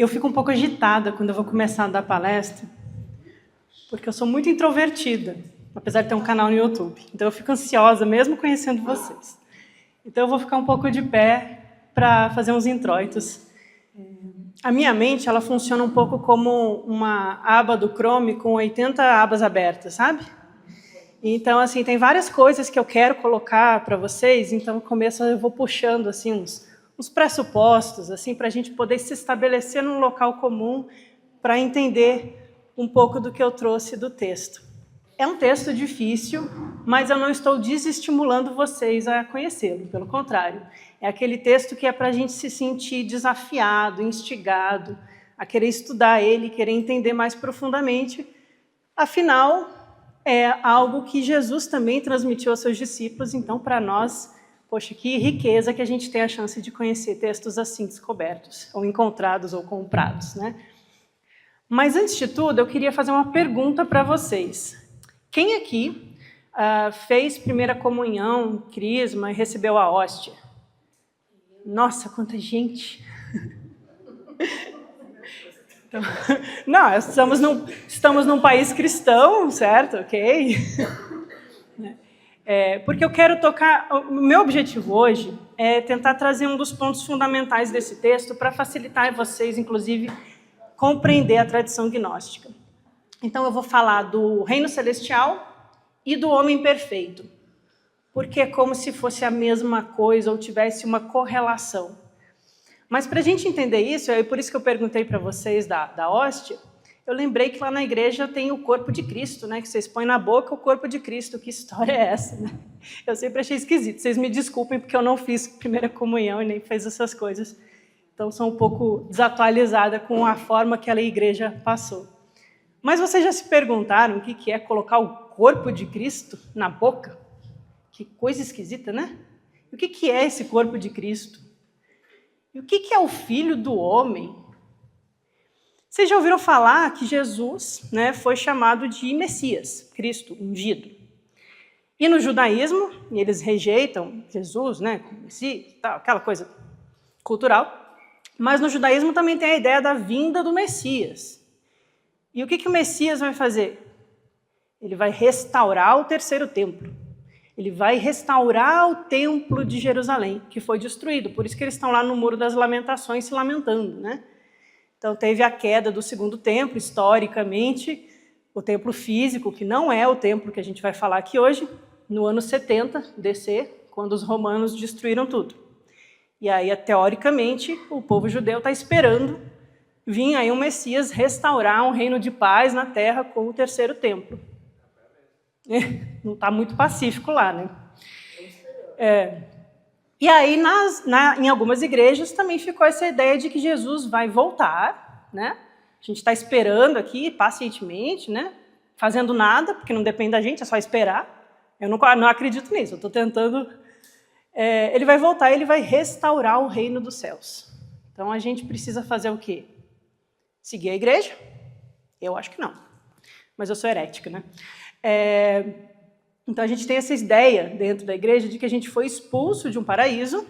eu fico um pouco agitada quando eu vou começar a dar palestra, porque eu sou muito introvertida, apesar de ter um canal no YouTube. Então eu fico ansiosa, mesmo conhecendo vocês. Então eu vou ficar um pouco de pé para fazer uns introitos. A minha mente, ela funciona um pouco como uma aba do Chrome com 80 abas abertas, sabe? Então, assim, tem várias coisas que eu quero colocar para vocês, então no começo eu vou puxando assim, uns pressupostos assim, para a gente poder se estabelecer num local comum para entender um pouco do que eu trouxe do texto. É um texto difícil, mas eu não estou desestimulando vocês a conhecê-lo, pelo contrário. É aquele texto que é para a gente se sentir desafiado, instigado, a querer estudar ele, querer entender mais profundamente. Afinal, é algo que Jesus também transmitiu aos seus discípulos, então, para nós, poxa, que riqueza que a gente tem a chance de conhecer textos assim descobertos, ou encontrados, ou comprados, né? Mas, antes de tudo, eu queria fazer uma pergunta para vocês. Quem aqui fez primeira comunhão, crisma e recebeu a hóstia? Nossa, quanta gente! Então, não, estamos num país cristão, certo? Ok? Porque eu quero tocar... O meu objetivo hoje é tentar trazer um dos pontos fundamentais desse texto para facilitar vocês, inclusive, compreender a tradição gnóstica. Então, eu vou falar do reino celestial e do homem perfeito, porque é como se fosse a mesma coisa ou tivesse uma correlação. Mas para a gente entender isso, é por isso que eu perguntei para vocês da hóstia, eu lembrei que lá na igreja tem o corpo de Cristo, né? Que vocês põem na boca o corpo de Cristo. Que história é essa, né? Eu sempre achei esquisito. Vocês me desculpem porque eu não fiz primeira comunhão e nem fiz essas coisas. Então, sou um pouco desatualizada com a forma que a igreja passou. Mas vocês já se perguntaram o que é colocar o corpo de Cristo na boca? Que coisa esquisita, né? O que é esse corpo de Cristo? E o que é o Filho do Homem? Vocês já ouviram falar que Jesus, né, foi chamado de Messias, Cristo, ungido. E no judaísmo, eles rejeitam Jesus, né, Messias, tal, aquela coisa cultural, mas no judaísmo também tem a ideia da vinda do Messias. E o que o Messias vai fazer? Ele vai restaurar o terceiro templo. Ele vai restaurar o templo de Jerusalém, que foi destruído. Por isso que eles estão lá no Muro das Lamentações se lamentando, né? Então, teve a queda do segundo templo, historicamente, o templo físico, que não é o templo que a gente vai falar aqui hoje, no ano 70 DC, quando os romanos destruíram tudo. E aí, teoricamente, o povo judeu está esperando vir aí um Messias restaurar um reino de paz na terra com o terceiro templo. Não está muito pacífico lá, né? E aí, em algumas igrejas, também ficou essa ideia de que Jesus vai voltar, né? A gente está esperando aqui, pacientemente, né? Fazendo nada, porque não depende da gente, é só esperar. Eu não acredito nisso, eu estou tentando... ele vai voltar, ele vai restaurar o reino dos céus. Então, a gente precisa fazer o quê? Seguir a igreja? Eu acho que não. Mas eu sou herética, né? Então, a gente tem essa ideia dentro da igreja de que a gente foi expulso de um paraíso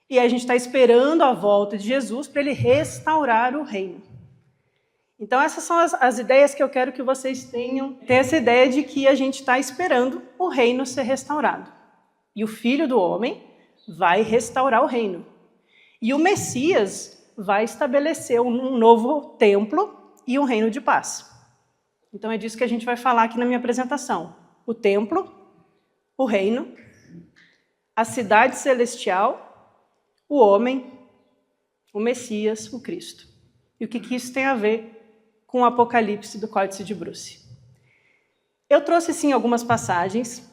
e a gente está esperando a volta de Jesus para ele restaurar o reino. Então, essas são as ideias que eu quero que vocês tenham. Tem essa ideia de que a gente está esperando o reino ser restaurado. E o Filho do Homem vai restaurar o reino. E o Messias vai estabelecer um novo templo e um reino de paz. Então, é disso que a gente vai falar aqui na minha apresentação. O templo, o reino, a cidade celestial, o homem, o Messias, o Cristo. E o que isso tem a ver com o Apocalipse do Códice de Bruce? Eu trouxe, sim, algumas passagens,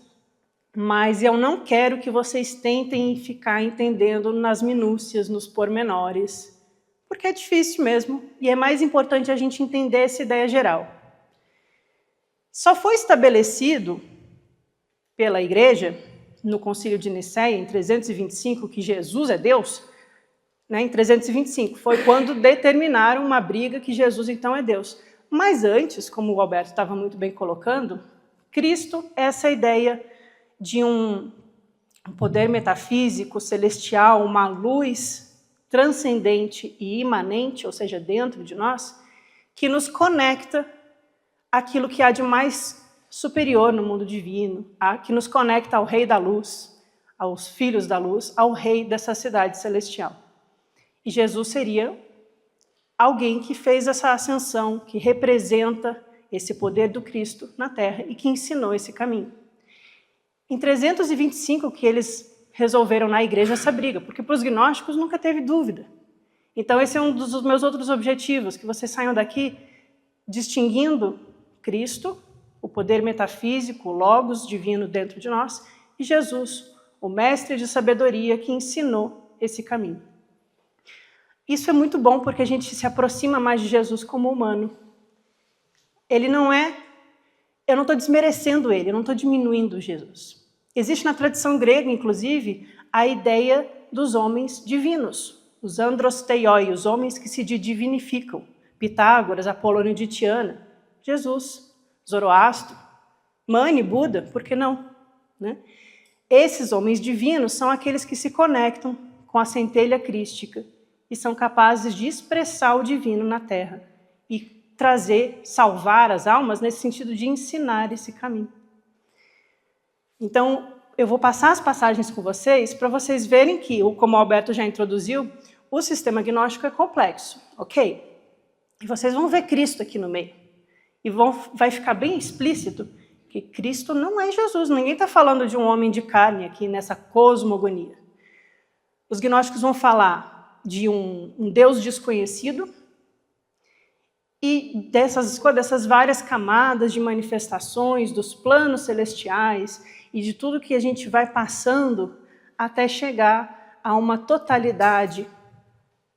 mas eu não quero que vocês tentem ficar entendendo nas minúcias, nos pormenores, porque é difícil mesmo, e é mais importante a gente entender essa ideia geral. Só foi estabelecido pela igreja, no Concílio de Nicéia, em 325, que Jesus é Deus, né, em 325, foi quando determinaram uma briga que Jesus, então, é Deus. Mas antes, como o Alberto estava muito bem colocando, Cristo é essa ideia de um poder metafísico, celestial, uma luz transcendente e imanente, ou seja, dentro de nós, que nos conecta àquilo que há de mais superior no mundo divino, que nos conecta ao Rei da Luz, aos filhos da luz, ao Rei dessa cidade celestial. E Jesus seria alguém que fez essa ascensão, que representa esse poder do Cristo na Terra e que ensinou esse caminho. Em 325 que eles resolveram na igreja essa briga, porque para os gnósticos nunca teve dúvida. Então esse é um dos meus outros objetivos, que vocês saiam daqui distinguindo Cristo, o poder metafísico, o logos divino dentro de nós, e Jesus, o mestre de sabedoria que ensinou esse caminho. Isso é muito bom porque a gente se aproxima mais de Jesus como humano. Ele não é... Eu não estou desmerecendo ele, eu não estou diminuindo Jesus. Existe na tradição grega, inclusive, a ideia dos homens divinos, os androsteioi, os homens que se divinificam. Pitágoras, Apolônio de Tiana, Jesus, Zoroastro, Mani, Buda, por que não? Né? Esses homens divinos são aqueles que se conectam com a centelha crística e são capazes de expressar o divino na Terra e trazer, salvar as almas nesse sentido de ensinar esse caminho. Então, eu vou passar as passagens com vocês para vocês verem que, como o Alberto já introduziu, o sistema gnóstico é complexo, ok? E vocês vão ver Cristo aqui no meio. E vai ficar bem explícito que Cristo não é Jesus. Ninguém está falando de um homem de carne aqui nessa cosmogonia. Os gnósticos vão falar de um Deus desconhecido e dessas várias camadas de manifestações, dos planos celestiais e de tudo que a gente vai passando até chegar a uma totalidade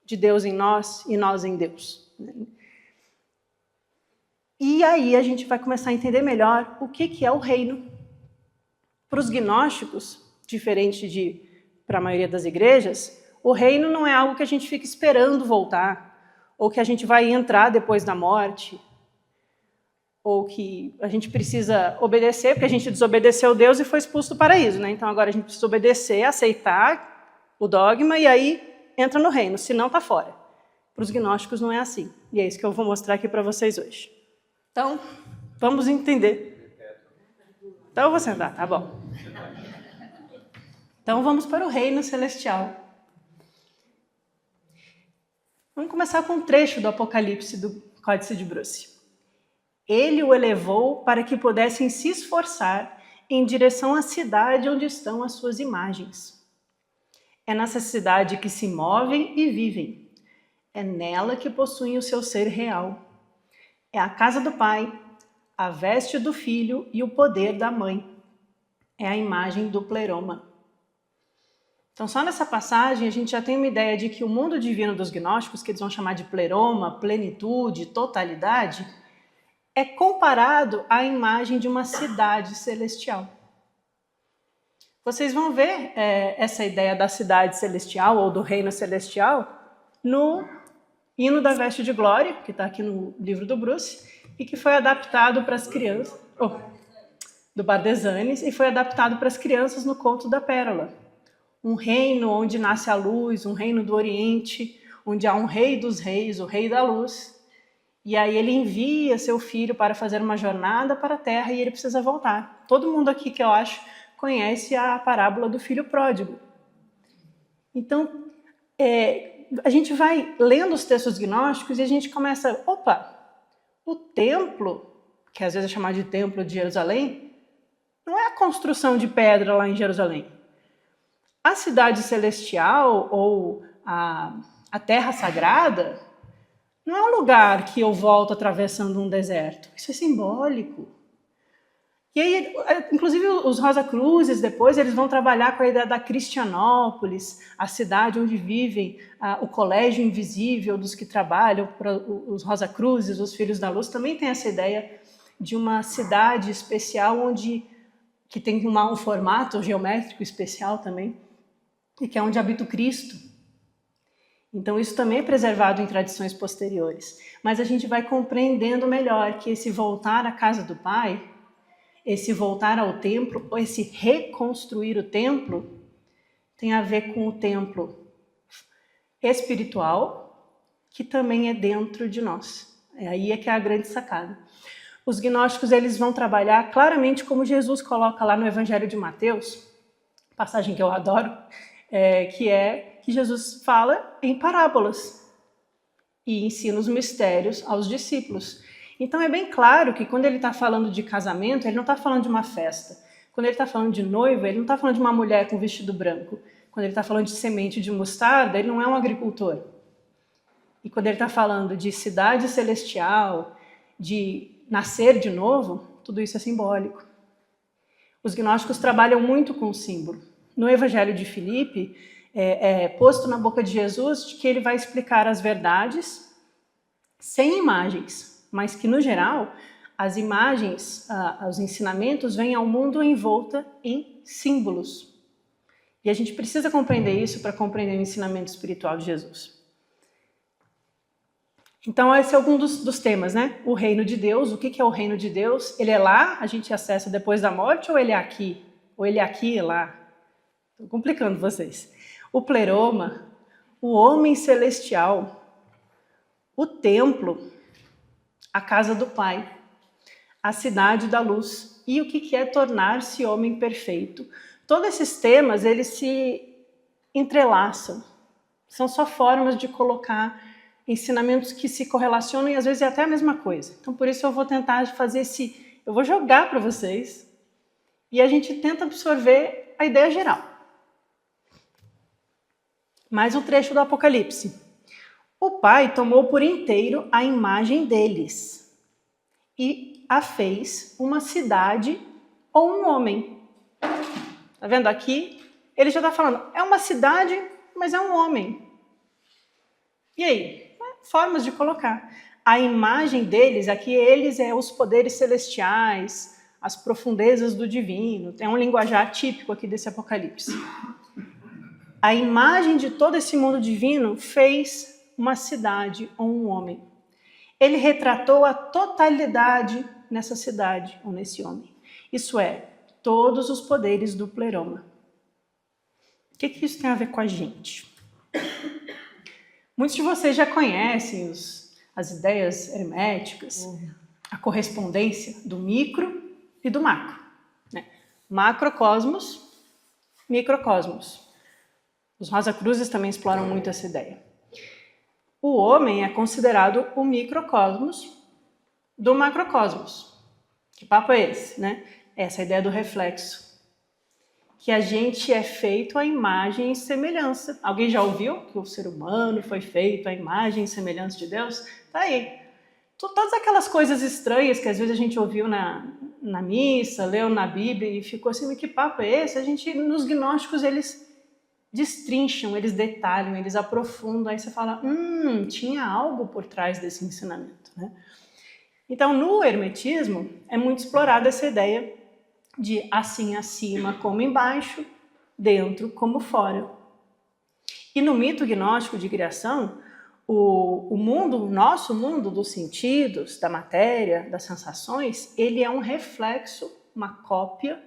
de Deus em nós e nós em Deus. E aí a gente vai começar a entender melhor o que é o reino. Para os gnósticos, diferente para a maioria das igrejas, o reino não é algo que a gente fica esperando voltar, ou que a gente vai entrar depois da morte, ou que a gente precisa obedecer, porque a gente desobedeceu Deus e foi expulso do paraíso, né? Então agora a gente precisa obedecer, aceitar o dogma e aí entra no reino, senão está fora. Para os gnósticos não é assim. E é isso que eu vou mostrar aqui para vocês hoje. Então, vamos entender. Então eu vou sentar, tá bom. Então vamos para o reino celestial. Vamos começar com um trecho do Apocalipse do Códice de Bruce. Ele o elevou para que pudessem se esforçar em direção à cidade onde estão as suas imagens. É nessa cidade que se movem e vivem. É nela que possuem o seu ser real. É a casa do Pai, a veste do Filho e o poder da Mãe. É a imagem do pleroma. Então, só nessa passagem, a gente já tem uma ideia de que o mundo divino dos gnósticos, que eles vão chamar de pleroma, plenitude, totalidade, é comparado à imagem de uma cidade celestial. Vocês vão ver essa ideia da cidade celestial ou do reino celestial no Hino da Veste de Glória, que está aqui no livro do Bruce, e que foi adaptado para as crianças, do Bardesanes, e foi adaptado para as crianças no Conto da Pérola. Um reino onde nasce a luz, um reino do Oriente, onde há um rei dos reis, o rei da luz. E aí ele envia seu filho para fazer uma jornada para a Terra e ele precisa voltar. Todo mundo aqui, que eu acho, conhece a parábola do filho pródigo. Então, a gente vai lendo os textos gnósticos e a gente começa, o templo, que às vezes é chamado de templo de Jerusalém, não é a construção de pedra lá em Jerusalém. A cidade celestial ou a terra sagrada não é um lugar que eu volto atravessando um deserto. Isso é simbólico. E aí, inclusive, os Rosacruzes, depois, eles vão trabalhar com a ideia da Cristianópolis, a cidade onde vivem o colégio invisível dos que trabalham, os Rosacruzes, os Filhos da Luz, também tem essa ideia de uma cidade especial que tem um formato geométrico especial também, e que é onde habita o Cristo. Então isso também é preservado em tradições posteriores. Mas a gente vai compreendendo melhor que esse voltar à casa do Pai, esse voltar ao templo, ou esse reconstruir o templo, tem a ver com o templo espiritual, que também é dentro de nós. Aí é que é a grande sacada. Os gnósticos, eles vão trabalhar claramente como Jesus coloca lá no Evangelho de Mateus, passagem que eu adoro, que Jesus fala em parábolas e ensina os mistérios aos discípulos. Então é bem claro que quando ele está falando de casamento, ele não está falando de uma festa. Quando ele está falando de noiva, ele não está falando de uma mulher com vestido branco. Quando ele está falando de semente de mostarda, ele não é um agricultor. E quando ele está falando de cidade celestial, de nascer de novo, tudo isso é simbólico. Os gnósticos trabalham muito com o símbolo. No Evangelho de Filipe, é posto na boca de Jesus de que ele vai explicar as verdades sem imagens, mas que, no geral, as imagens, os ensinamentos vêm ao mundo em volta em símbolos. E a gente precisa compreender isso para compreender o ensinamento espiritual de Jesus. Então, esse é algum dos temas, né? O reino de Deus. O que é o reino de Deus? Ele é lá, a gente acessa depois da morte, ou ele é aqui? Ou ele é aqui e lá? Estou complicando vocês. O pleroma, o homem celestial, o templo, a casa do Pai, a cidade da luz e o que é tornar-se homem perfeito. Todos esses temas, eles se entrelaçam. São só formas de colocar ensinamentos que se correlacionam e às vezes é até a mesma coisa. Então, por isso eu vou tentar fazer eu vou jogar para vocês e a gente tenta absorver a ideia geral. Mais um trecho do Apocalipse. O Pai tomou por inteiro a imagem deles e a fez uma cidade ou um homem. Tá vendo aqui? Ele já está falando, é uma cidade, mas é um homem. E aí? Formas de colocar. A imagem deles, aqui eles os poderes celestiais, as profundezas do divino. Tem um linguajar típico aqui desse Apocalipse. A imagem de todo esse mundo divino fez uma cidade ou um homem. Ele retratou a totalidade nessa cidade ou nesse homem. Isso é, todos os poderes do pleroma. O que isso tem a ver com a gente? Muitos de vocês já conhecem as ideias herméticas, a correspondência do micro e do macro. Né? Macrocosmos, microcosmos. Os Rosacruzes também exploram muito essa ideia. O homem é considerado o microcosmos do macrocosmos. Que papo é esse, né? Essa ideia do reflexo. Que a gente é feito à imagem e semelhança. Alguém já ouviu que o ser humano foi feito à imagem e semelhança de Deus? Tá aí. Todas aquelas coisas estranhas que às vezes a gente ouviu na missa, leu na Bíblia e ficou assim, mas que papo é esse? Nos gnósticos, eles destrincham, eles detalham, eles aprofundam. Aí você fala, tinha algo por trás desse ensinamento, né? Então, no hermetismo, é muito explorada essa ideia de assim acima como embaixo, dentro como fora. E no mito gnóstico de criação, o nosso mundo dos sentidos, da matéria, das sensações, ele é um reflexo, uma cópia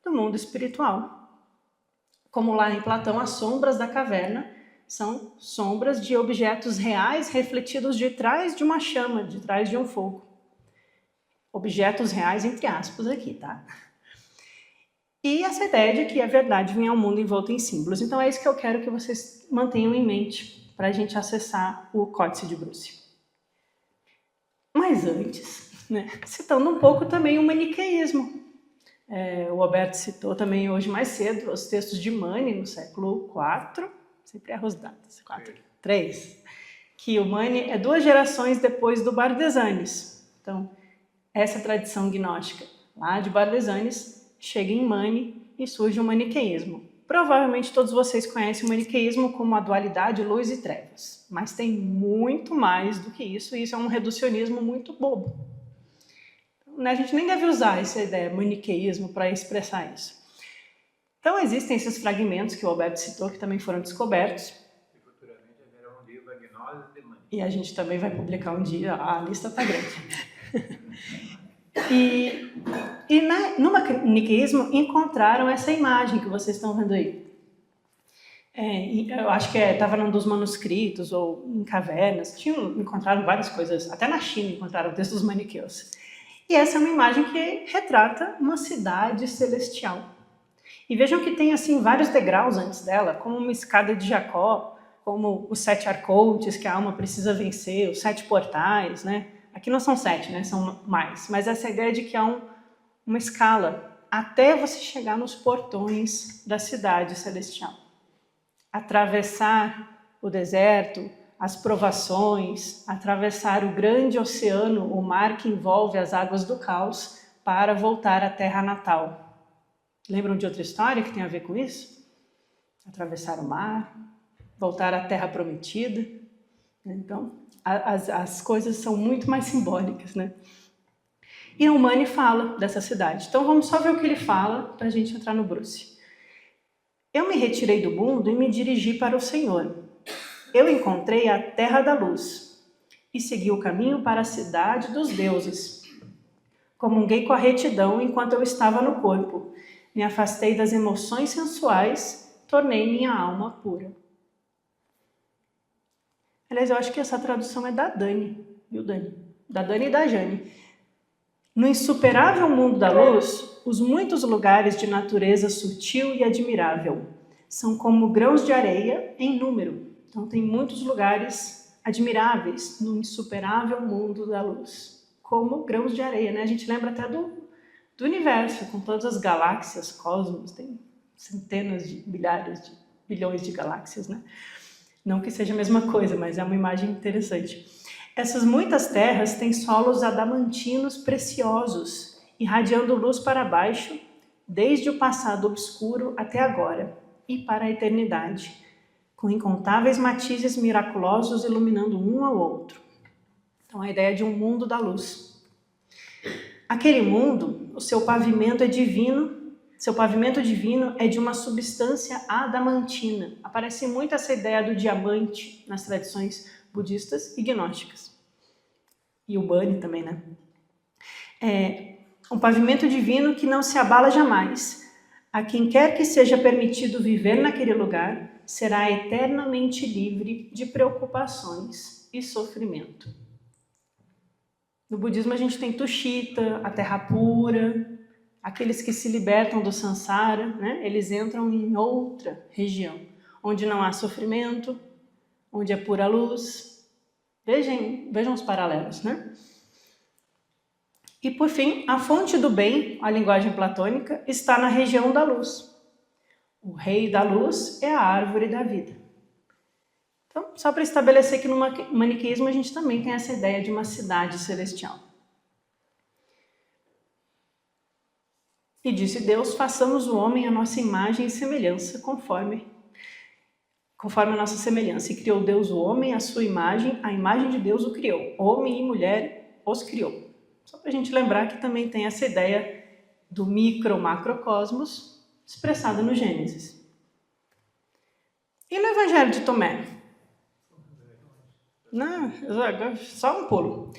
do mundo espiritual. Como lá em Platão, as sombras da caverna são sombras de objetos reais refletidos de trás de uma chama, de trás de um fogo. Objetos reais entre aspas aqui, tá? E essa ideia de que a verdade vem ao mundo envolta em símbolos. Então é isso que eu quero que vocês mantenham em mente para a gente acessar o Códice de Bruce. Mas antes, né, citando um pouco também o maniqueísmo. O Alberto citou também hoje mais cedo os textos de Mani no século IV, sempre erro os datas, 3, que o Mani é 2 gerações depois do Bardesanes. Então, essa tradição gnóstica lá de Bardesanes chega em Mani e surge o maniqueísmo. Provavelmente todos vocês conhecem o maniqueísmo como a dualidade luz e trevas, mas tem muito mais do que isso, e isso é um reducionismo muito bobo. A gente nem deve usar essa ideia, maniqueísmo, para expressar isso. Então existem esses fragmentos que o Alberto citou, que também foram descobertos. E futuramente haverá um livro, A Gnose de Mani. E a gente também vai publicar um dia, a lista está grande. E no maniqueísmo encontraram essa imagem que vocês estão vendo aí. Eu acho que estava num dos manuscritos ou em cavernas. Encontraram várias coisas, até na China encontraram o texto dos maniqueus. E essa é uma imagem que retrata uma cidade celestial. E vejam que tem assim vários degraus antes dela, como uma escada de Jacó, como os 7 arcontes que a alma precisa vencer, os 7 portais, né? Aqui não são 7, né? São mais. Mas essa ideia de que há uma escala até você chegar nos portões da cidade celestial. Atravessar o deserto, as provações, atravessar o grande oceano, o mar que envolve as águas do caos, para voltar à terra natal. Lembram de outra história que tem a ver com isso? Atravessar o mar, voltar à terra prometida. Então, as coisas são muito mais simbólicas, né? E o Mani fala dessa cidade. Então, vamos só ver o que ele fala para a gente entrar no Bruce. Eu me retirei do mundo e me dirigi para o Senhor. Eu encontrei a terra da luz e segui o caminho para a cidade dos deuses. Comunguei com a retidão enquanto eu estava no corpo. Me afastei das emoções sensuais, tornei minha alma pura. Aliás, eu acho que essa tradução é da Dani, viu, Dani? Da Dani e da Jane. No insuperável mundo da luz, os muitos lugares de natureza sutil e admirável são como grãos de areia em número. Então, tem muitos lugares admiráveis no insuperável mundo da luz, como grãos de areia, né? A gente lembra até do universo, com todas as galáxias, cosmos, tem centenas de milhares de bilhões de galáxias, né? Não que seja a mesma coisa, mas é uma imagem interessante. Essas muitas terras têm solos adamantinos preciosos, irradiando luz para baixo, desde o passado obscuro até agora e para a eternidade, com incontáveis matizes miraculosos iluminando um ao outro. Então, a ideia de um mundo da luz. Aquele mundo, o seu pavimento é divino, seu pavimento divino é de uma substância adamantina. Aparece muito essa ideia do diamante nas tradições budistas e gnósticas. E o Bani também, né? É um pavimento divino que não se abala jamais. A quem quer que seja permitido viver naquele lugar, será eternamente livre de preocupações e sofrimento. No budismo a gente tem Tushita, a terra pura, aqueles que se libertam do samsara, né? Eles entram em outra região, onde não há sofrimento, onde é pura luz. Vejam os paralelos, né? E por fim, a fonte do bem, a linguagem platônica, está na região da luz. O rei da luz é a árvore da vida. Então, só para estabelecer que no maniqueísmo a gente também tem essa ideia de uma cidade celestial. E disse Deus, façamos o homem à nossa imagem e semelhança, conforme a nossa semelhança. E criou Deus o homem à sua imagem, a imagem de Deus o criou. Homem e mulher os criou. Só para a gente lembrar que também tem essa ideia do micro-macrocosmos expressada no Gênesis. E no Evangelho de Tomé? Não, só um pulo.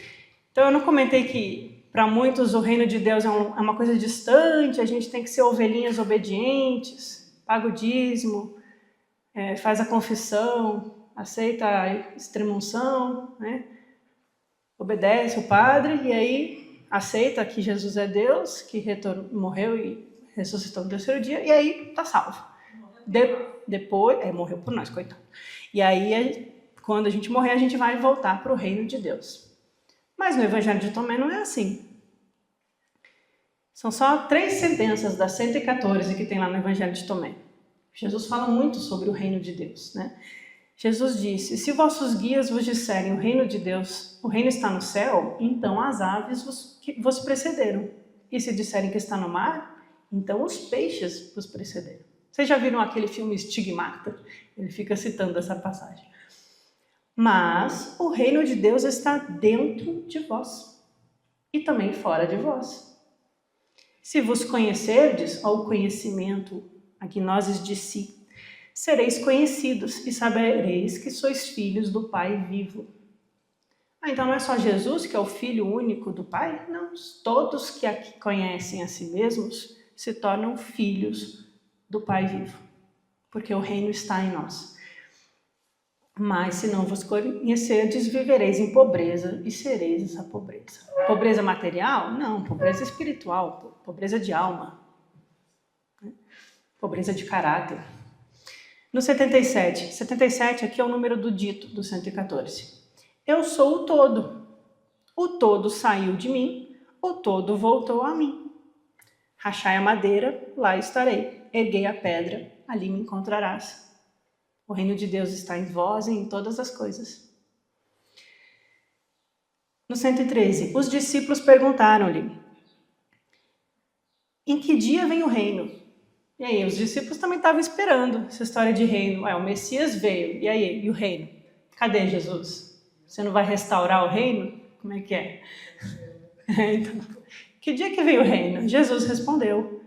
Então eu não comentei que para muitos o reino de Deus é uma coisa distante, a gente tem que ser ovelhinhas obedientes, paga o dízimo, faz a confissão, aceita a extrema-unção, né? Obedece o padre e aí aceita que Jesus é Deus, que morreu e ressuscitou no terceiro dia, e aí tá salvo. Depois, morreu por nós, coitado. E aí, quando a gente morrer, a gente vai voltar para o reino de Deus. Mas no Evangelho de Tomé não é assim. São só 3 sentenças das 114 que tem lá no Evangelho de Tomé. Jesus fala muito sobre o reino de Deus, né? Jesus disse, se vossos guias vos disserem o reino de Deus, o reino está no céu, então as aves vos precederam. E se disserem que está no mar, então os peixes vos precederam. Vocês já viram aquele filme Estigmata? Ele fica citando essa passagem. Mas o reino de Deus está dentro de vós e também fora de vós. Se vos conhecerdes, ao conhecimento, a gnoses de si, sereis conhecidos e sabereis que sois filhos do Pai vivo. Então não é só Jesus que é o Filho único do Pai? Não, todos que conhecem a si mesmos se tornam filhos do Pai vivo. porque o reino está em nós. Mas se não vos conhecerdes, vivereis em pobreza e sereis essa pobreza. Pobreza material? Não, pobreza espiritual, pobreza de alma, pobreza de caráter. No 77, 77 aqui é o número do dito do 114. Eu sou o todo saiu de mim, o todo voltou a mim. Rachai a madeira, lá estarei, erguei a pedra, ali me encontrarás. O reino de Deus está em vós e em todas as coisas. No 113, os discípulos perguntaram-lhe, em que dia vem o reino? E aí, os discípulos também estavam esperando essa história de reino. O Messias veio, e aí, e o reino? Cadê Jesus? Você não vai restaurar o reino? Como é que é? Então, que dia que vem o reino? Jesus respondeu,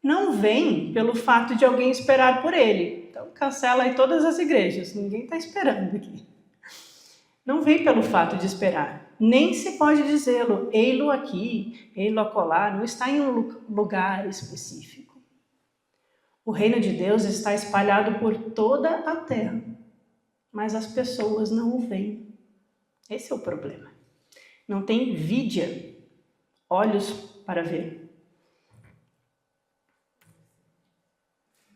não vem pelo fato de alguém esperar por ele. Então, cancela aí todas as igrejas. Ninguém está esperando aqui. Não vem pelo fato de esperar. Nem se pode dizê-lo, ei-lo aqui, ei-lo acolá. Não está em um lugar específico. O reino de Deus está espalhado por toda a terra. Mas as pessoas não o veem. Esse é o problema. Não tem vídia, olhos para ver.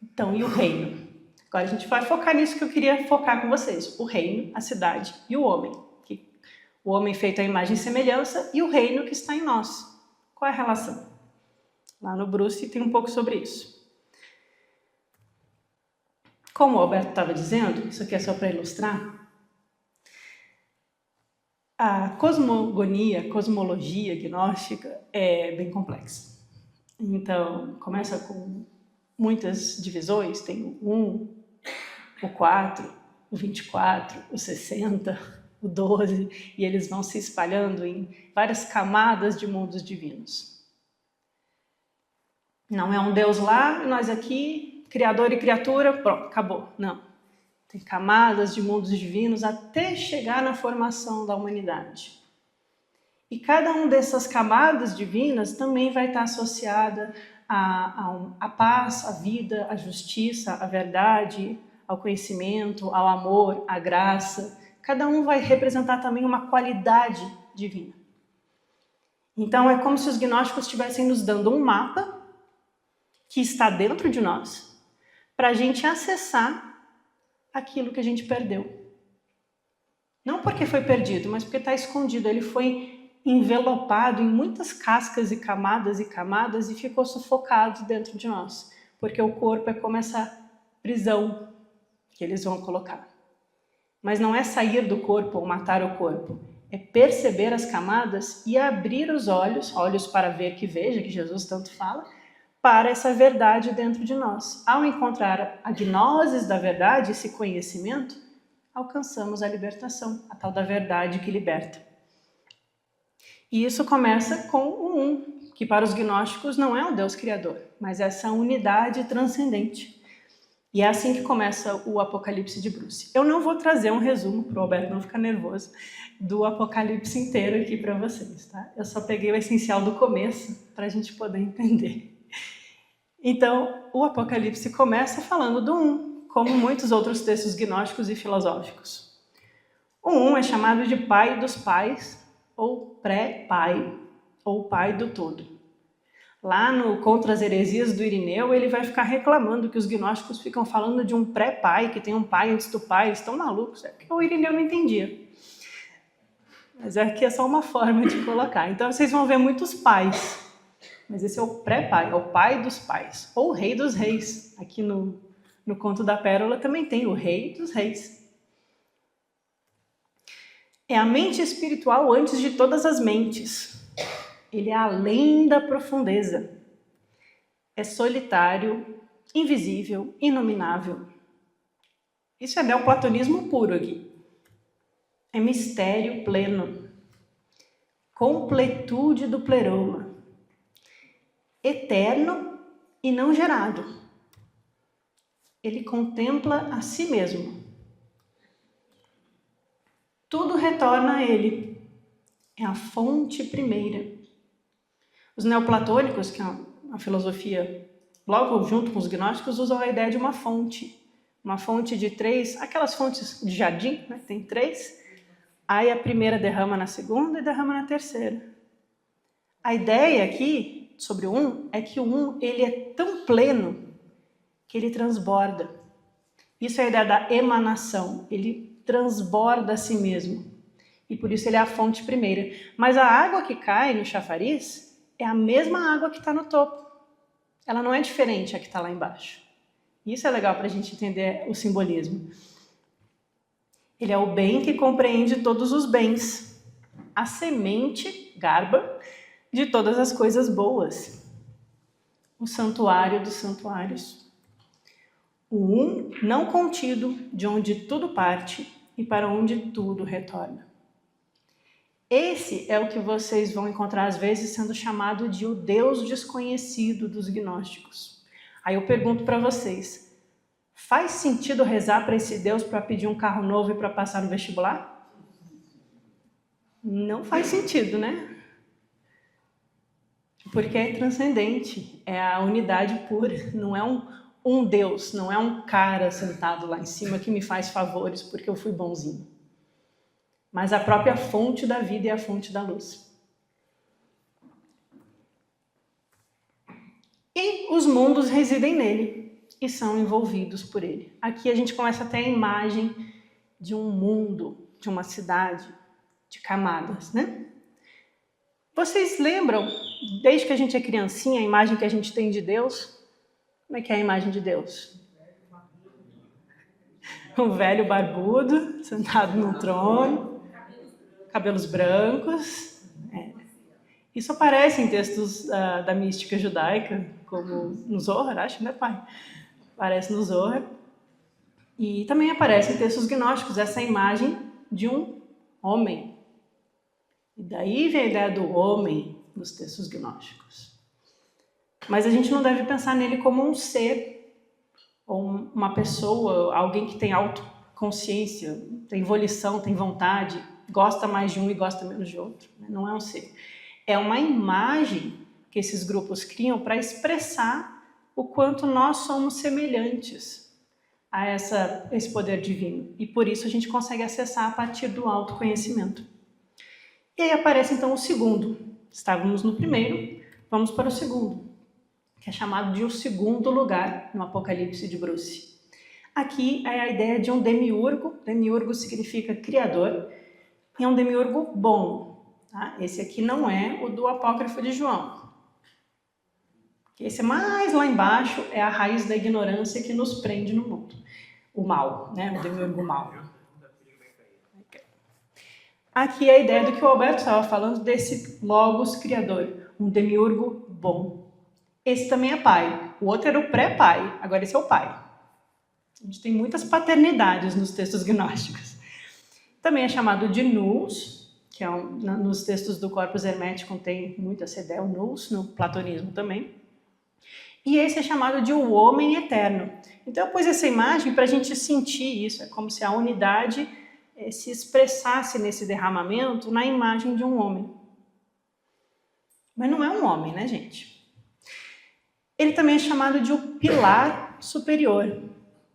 Então, e o reino? Agora a gente vai focar nisso que eu queria focar com vocês. O reino, a cidade e o homem. O homem feito à imagem e semelhança e o reino que está em nós. Qual é a relação? Lá no Bruce tem um pouco sobre isso. Como o Alberto estava dizendo, isso aqui é só para ilustrar, a cosmologia gnóstica é bem complexa. Então, começa com muitas divisões, tem o 1, o 4, o 24, o 60, o 12, e eles vão se espalhando em várias camadas de mundos divinos. Não é um Deus lá, e nós aqui, criador e criatura, pronto, acabou. Não. Tem camadas de mundos divinos até chegar na formação da humanidade. E cada uma dessas camadas divinas também vai estar associada à paz, à vida, à justiça, à verdade, ao conhecimento, ao amor, à graça. Cada um vai representar também uma qualidade divina. Então é como se os gnósticos estivessem nos dando um mapa que está dentro de nós para a gente acessar aquilo que a gente perdeu. Não porque foi perdido, mas porque está escondido. Ele foi envelopado em muitas cascas e camadas e ficou sufocado dentro de nós. Porque o corpo é como essa prisão que eles vão colocar. Mas não é sair do corpo ou matar o corpo. É perceber as camadas e abrir os olhos, olhos para ver que veja, que Jesus tanto fala, para essa verdade dentro de nós. Ao encontrar a gnose da verdade, esse conhecimento, alcançamos a libertação, a tal da verdade que liberta. E isso começa com o Um, que para os gnósticos não é o Deus criador, mas essa unidade transcendente. E é assim que começa o Apocalipse de Bruce. Eu não vou trazer um resumo, para o Alberto não ficar nervoso, do Apocalipse inteiro aqui para vocês, tá? Eu só peguei o essencial do começo para a gente poder entender. Então, o Apocalipse começa falando do Um, como muitos outros textos gnósticos e filosóficos. O Um é chamado de Pai dos Pais, ou pré-Pai, ou Pai do Todo. Lá no Contra as Heresias do Irineu, ele vai ficar reclamando que os gnósticos ficam falando de um pré-pai, que tem um pai antes do pai, eles estão malucos, é porque o Irineu não entendia. Mas aqui é só uma forma de colocar. Então vocês vão ver muitos pais, mas esse é o pré-pai, é o pai dos pais, ou o rei dos reis. Aqui no Conto da Pérola também tem o rei dos reis. É a mente espiritual antes de todas as mentes. Ele é além da profundeza. É solitário, invisível, inominável. Isso é neoplatonismo puro aqui. É mistério pleno. Completude do pleroma. Eterno e não gerado. Ele contempla a si mesmo. Tudo retorna a ele. É a fonte primeira. Os neoplatônicos, que é a filosofia logo junto com os gnósticos, usam a ideia de uma fonte de 3, aquelas fontes de jardim, né? Tem 3, aí a primeira derrama na segunda e derrama na terceira. A ideia aqui sobre o 1 é que o 1 ele é tão pleno que ele transborda. Isso é a ideia da emanação, ele transborda a si mesmo. E por isso ele é a fonte primeira. Mas a água que cai no chafariz é a mesma água que está no topo. Ela não é diferente a que está lá embaixo. Isso é legal para a gente entender o simbolismo. Ele é o bem que compreende todos os bens. A semente, garba, de todas as coisas boas. O santuário dos santuários. O não contido, de onde tudo parte e para onde tudo retorna. Esse é o que vocês vão encontrar às vezes sendo chamado de o Deus desconhecido dos gnósticos. Aí eu pergunto para vocês, faz sentido rezar para esse Deus para pedir um carro novo e para passar no vestibular? Não faz sentido, né? Porque é transcendente, é a unidade pura, não é um Deus, não é um cara sentado lá em cima que me faz favores porque eu fui bonzinho. Mas a própria fonte da vida é a fonte da luz. E os mundos residem nele e são envolvidos por ele. Aqui a gente começa a ter a imagem de um mundo, de uma cidade, de camadas, né? Vocês lembram, desde que a gente é criancinha, a imagem que a gente tem de Deus? Como é que é a imagem de Deus? Um velho barbudo, sentado num trono, cabelos brancos. Isso aparece em textos da mística judaica, como no Zohar, acho, né, pai? Aparece no Zohar. E também aparece em textos gnósticos essa imagem de um homem. E daí vem a ideia do homem nos textos gnósticos. Mas a gente não deve pensar nele como um ser, ou uma pessoa, alguém que tem autoconsciência, tem volição, tem vontade, gosta mais de um e gosta menos de outro. Não é um ser. É uma imagem que esses grupos criam para expressar o quanto nós somos semelhantes a esse poder divino. E por isso a gente consegue acessar a partir do autoconhecimento. E aí aparece então o segundo. Estávamos no primeiro, vamos para o segundo, que é chamado de o segundo lugar no Apocalipse de Bruce. Aqui é a ideia de um demiurgo. Demiurgo significa criador. E é um demiurgo bom. Tá? Esse aqui não é o do Apócrifo de João. Esse é mais lá embaixo, é a raiz da ignorância que nos prende no mundo. O mal, né? O demiurgo mal. Aqui é a ideia do que o Alberto estava falando, desse logos criador, um demiurgo bom. Esse também é pai. O outro era o pré-pai, agora esse é o pai. A gente tem muitas paternidades nos textos gnósticos. Também é chamado de nous, que é nos textos do Corpus Hermético tem muito essa ideia, o nous, no platonismo também. E esse é chamado de o homem eterno. Então eu pus essa imagem para a gente sentir isso, é como se a unidade se expressasse nesse derramamento na imagem de um homem. Mas não é um homem, né, gente? Ele também é chamado de o pilar superior.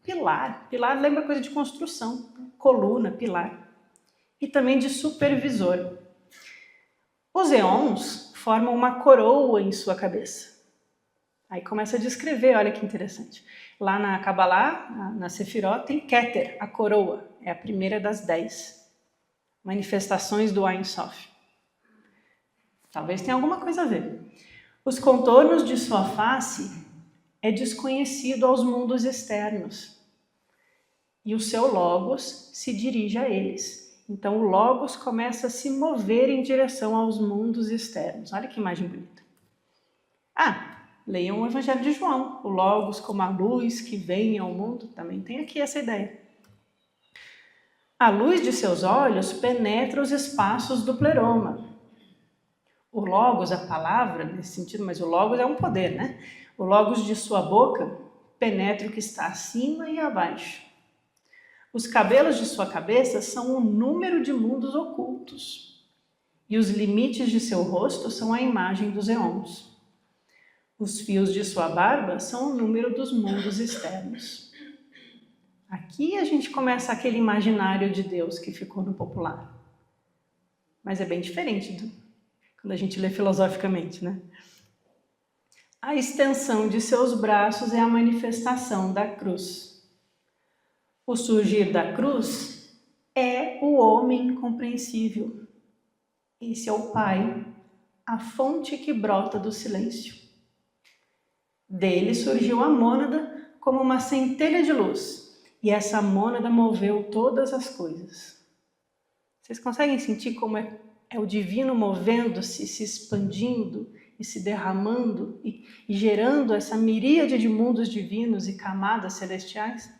Pilar lembra coisa de construção, coluna, pilar. E também de supervisor. Os eons formam uma coroa em sua cabeça. Aí começa a descrever, olha que interessante. Lá na Kabbalah, na Sefirot, tem Keter, a coroa. É a primeira das 10 manifestações do Ein Sof. Talvez tenha alguma coisa a ver. Os contornos de sua face é desconhecido aos mundos externos. E o seu Logos se dirige a eles. Então o Logos começa a se mover em direção aos mundos externos. Olha que imagem bonita. Leiam o Evangelho de João. O Logos como a luz que vem ao mundo. Também tem aqui essa ideia. A luz de seus olhos penetra os espaços do pleroma. O Logos, a palavra, nesse sentido, mas o Logos é um poder, né? O Logos de sua boca penetra o que está acima e abaixo. Os cabelos de sua cabeça são o número de mundos ocultos. E os limites de seu rosto são a imagem dos eons. Os fios de sua barba são o número dos mundos externos. Aqui a gente começa aquele imaginário de Deus que ficou no popular. Mas é bem diferente quando a gente lê filosoficamente, né? A extensão de seus braços é a manifestação da cruz. O surgir da cruz é o homem incompreensível. Esse é o Pai, a fonte que brota do silêncio. Dele surgiu a mônada como uma centelha de luz, e essa mônada moveu todas as coisas. Vocês conseguem sentir como é o divino movendo-se, se expandindo e se derramando e gerando essa miríade de mundos divinos e camadas celestiais?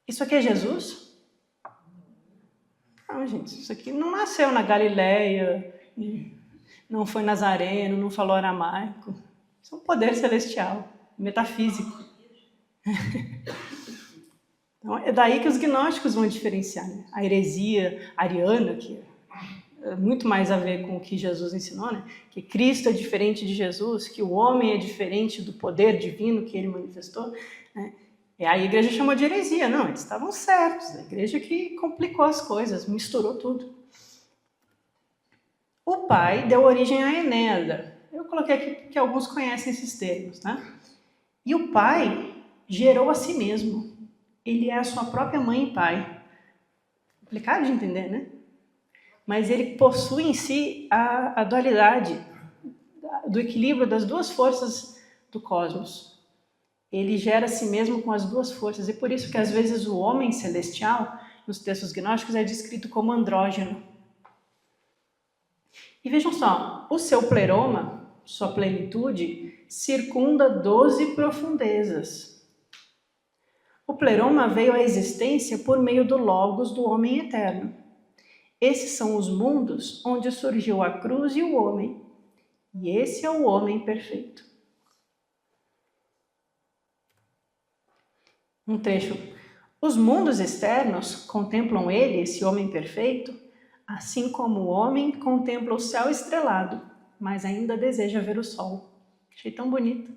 Isso aqui é Jesus? Não, gente, isso aqui não nasceu na Galileia, não foi nazareno, não falou aramaico. Isso é um poder celestial, metafísico. Então, é daí que os gnósticos vão diferenciar, né? A heresia ariana, que é muito mais a ver com o que Jesus ensinou, né? Que Cristo é diferente de Jesus, que o homem é diferente do poder divino que ele manifestou, né? E aí a igreja chamou de heresia. Não, eles estavam certos. A igreja que complicou as coisas, misturou tudo. O Pai deu origem à Enéada. Eu coloquei aqui porque alguns conhecem esses termos, né? E o Pai gerou a si mesmo. Ele é a sua própria mãe e pai. Complicado de entender, né? Mas ele possui em si a dualidade do equilíbrio das duas forças do cosmos. Ele gera a si mesmo com as duas forças. E por isso que às vezes o homem celestial, nos textos gnósticos, é descrito como andrógeno. E vejam só, o seu pleroma, sua plenitude, circunda 12 profundezas. O pleroma veio à existência por meio do Logos do homem eterno. Esses são os mundos onde surgiu a cruz e o homem. E esse é o homem perfeito. Um trecho. Os mundos externos contemplam ele, esse homem perfeito, assim como o homem contempla o céu estrelado, mas ainda deseja ver o sol. Achei tão bonito.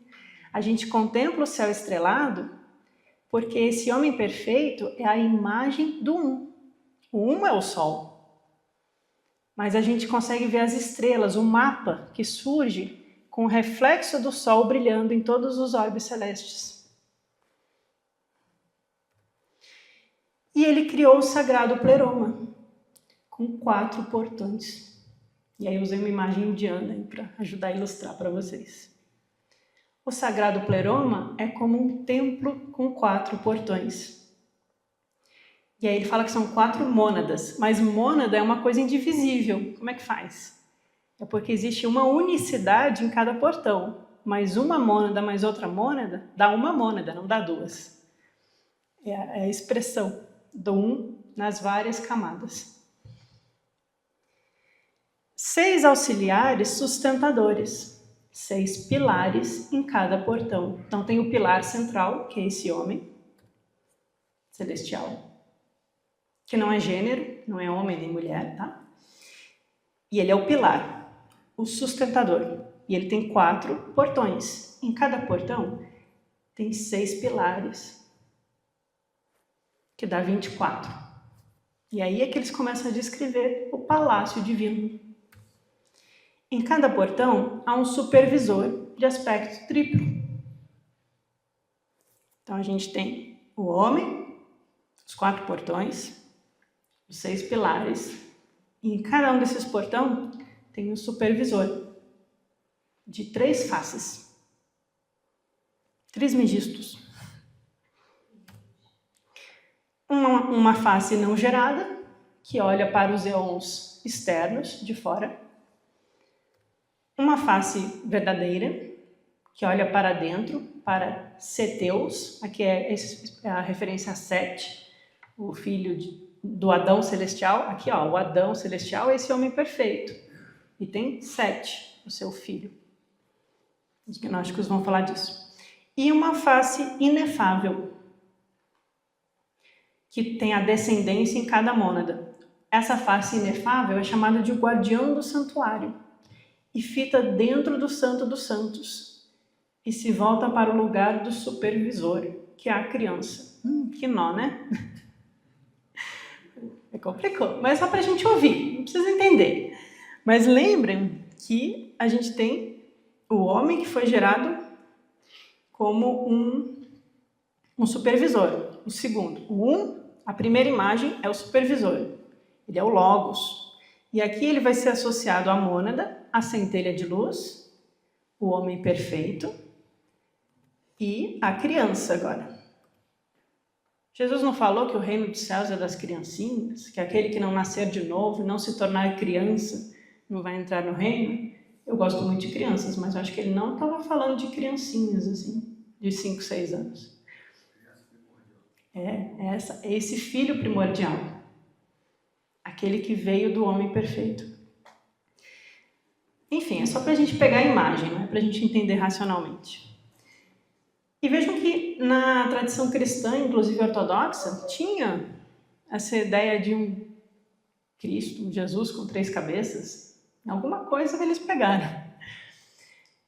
A gente contempla o céu estrelado porque esse homem perfeito é a imagem do um. O um é o sol. Mas a gente consegue ver as estrelas, o mapa que surge com o reflexo do sol brilhando em todos os orbes celestes. E ele criou o sagrado pleroma, com 4 portões. E aí eu usei uma imagem indiana para ajudar a ilustrar para vocês. O sagrado pleroma é como um templo com 4 portões. E aí ele fala que são 4 mônadas, mas mônada é uma coisa indivisível. Como é que faz? É porque existe uma unicidade em cada portão, mas uma mônada mais outra mônada dá uma mônada, não dá 2. É a expressão do um nas várias camadas. 6 auxiliares sustentadores, 6 pilares em cada portão. Então tem o pilar central, que é esse homem celestial, que não é gênero, não é homem nem mulher, tá? E ele é o pilar, o sustentador. E ele tem 4 portões. Em cada portão tem 6 pilares, que dá 24. E aí é que eles começam a descrever o palácio divino. Em cada portão há um supervisor de aspecto triplo. Então a gente tem o homem, os 4 portões, os 6 pilares, e em cada um desses portões tem um supervisor de 3 faces, trismegistos. Uma face não gerada, que olha para os eons externos, de fora. Uma face verdadeira, que olha para dentro, para Ceteus, aqui é a referência a Sete, o filho do Adão celestial. Aqui, ó, o Adão celestial é esse homem perfeito. E tem Sete, o seu filho. Os gnósticos vão falar disso. E uma face inefável, que tem a descendência em cada mônada. Essa face inefável é chamada de guardião do santuário e fita dentro do Santo dos Santos. e se volta para o lugar do supervisor, que é a criança. Que nó, né? Complicou, mas só para a gente ouvir, não precisa entender. Mas lembrem que a gente tem o homem que foi gerado como um supervisor. O segundo, a primeira imagem é o supervisor. Ele é o Logos. E aqui ele vai ser associado à mônada, à centelha de luz, o homem perfeito e a criança agora. Jesus não falou que o reino dos céus é das criancinhas? Que aquele que não nascer de novo, não se tornar criança, não vai entrar no reino? Eu gosto muito de crianças, mas eu acho que ele não estava falando de criancinhas, assim, de 5, 6 anos. É esse filho primordial. Aquele que veio do homem perfeito. Enfim, é só para a gente pegar a imagem, não é para a gente entender racionalmente. E vejam que na tradição cristã, inclusive ortodoxa, tinha essa ideia de um Cristo, um Jesus com 3 cabeças. Alguma coisa eles pegaram.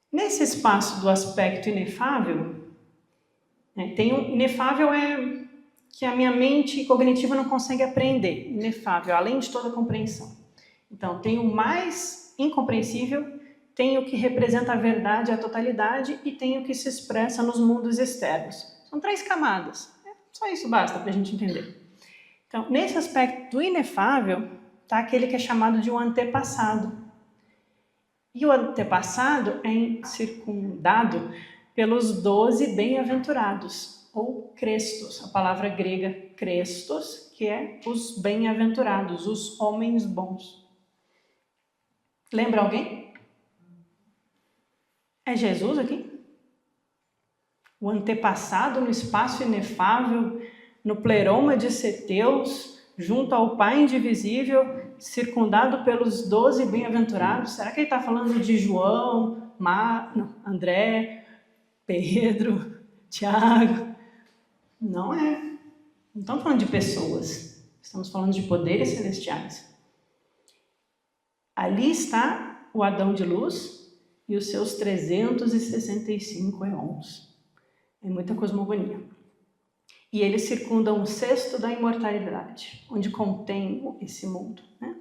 Nesse espaço do aspecto inefável, tem um inefável é que a minha mente cognitiva não consegue apreender. Inefável, além de toda compreensão. Então, tem o mais incompreensível, tem o que representa a verdade, a totalidade, e tem o que se expressa nos mundos externos. São 3 camadas. Só isso basta para a gente entender. Então, nesse aspecto do inefável, está aquele que é chamado de um antepassado. E o antepassado é circundado pelos 12 bem-aventurados, ou crestos, a palavra grega crestos, que é os bem-aventurados, os homens bons. Lembra alguém? É Jesus aqui? O antepassado no espaço inefável, no pleroma de Ceteus, junto ao Pai indivisível, circundado pelos 12 bem-aventurados. Será que ele está falando de João, André, Pedro, Tiago? Não é. Não estamos falando de pessoas. Estamos falando de poderes celestiais. Ali está o Adão de luz e os seus 365 eons. É muita cosmogonia. E eles circundam o cesto da imortalidade, onde contém esse mundo. Né?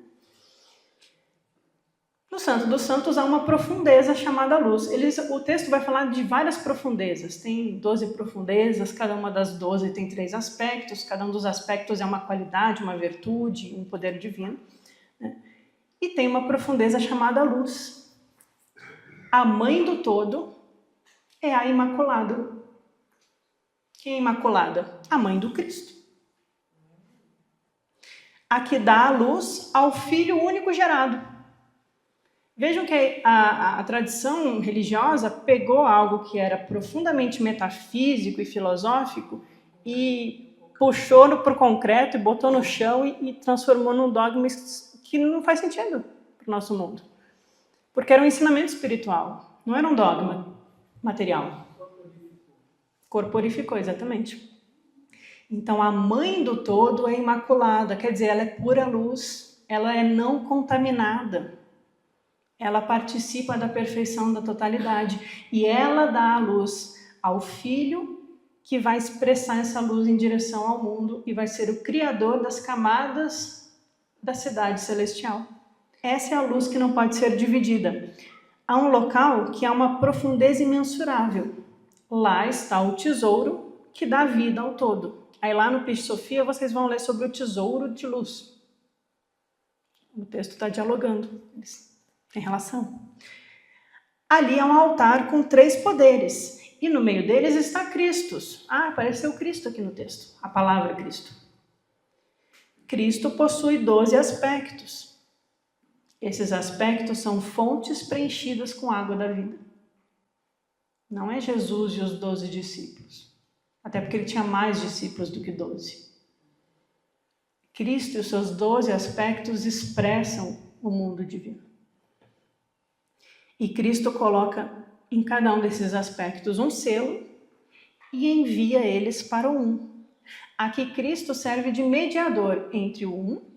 No Santo dos Santos há uma profundeza chamada luz. O texto vai falar de várias profundezas. Tem 12 profundezas, cada uma das 12 tem 3 aspectos, cada um dos aspectos é uma qualidade, uma virtude, um poder divino. Né? E tem uma profundeza chamada luz. A mãe do todo é a Imaculada. Quem é Imaculada? A mãe do Cristo. A que dá a luz ao Filho único gerado. Vejam que a tradição religiosa pegou algo que era profundamente metafísico e filosófico e puxou para o concreto e botou no chão e transformou num dogma que não faz sentido para o nosso mundo. Porque era um ensinamento espiritual, não era um dogma material. Corporificou, exatamente. Então, a mãe do todo é imaculada, quer dizer, ela é pura luz, ela é não contaminada. Ela participa da perfeição da totalidade e ela dá a luz ao Filho que vai expressar essa luz em direção ao mundo e vai ser o criador das camadas da cidade celestial. Essa é a luz que não pode ser dividida. Há um local que há uma profundeza imensurável. Lá está o tesouro que dá vida ao todo. Aí lá no Piscis Sophia vocês vão ler sobre o tesouro de luz. O texto está dialogando, tem relação. Ali há um altar com 3 poderes e no meio deles está Cristo. Apareceu Cristo aqui no texto, a palavra Cristo. Cristo possui 12 aspectos. Esses aspectos são fontes preenchidas com água da vida. Não é Jesus e os 12 discípulos. Até porque ele tinha mais discípulos do que 12. Cristo e os seus 12 aspectos expressam o mundo divino. E Cristo coloca em cada um desses aspectos um selo e envia eles para o um. Aqui Cristo serve de mediador entre o um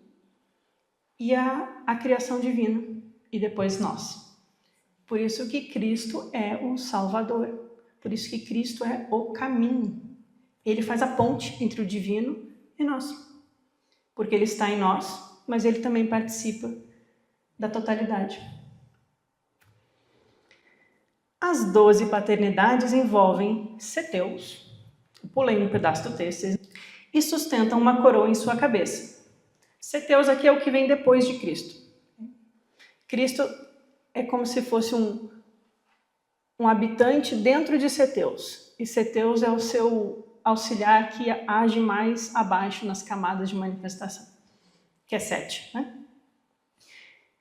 e a criação divina, e depois nós. Por isso que Cristo é o Salvador, Por isso que Cristo é o caminho. Ele faz a ponte entre o divino e nós. Porque ele está em nós, mas ele também participa da totalidade. As 12 paternidades envolvem Ceteus, eu pulei um pedaço do texto, e sustentam uma coroa em sua cabeça. Ceteus aqui é o que vem depois de Cristo. Cristo é como se fosse um habitante dentro de Ceteus. E Ceteus é o seu auxiliar que age mais abaixo nas camadas de manifestação, que é 7, né?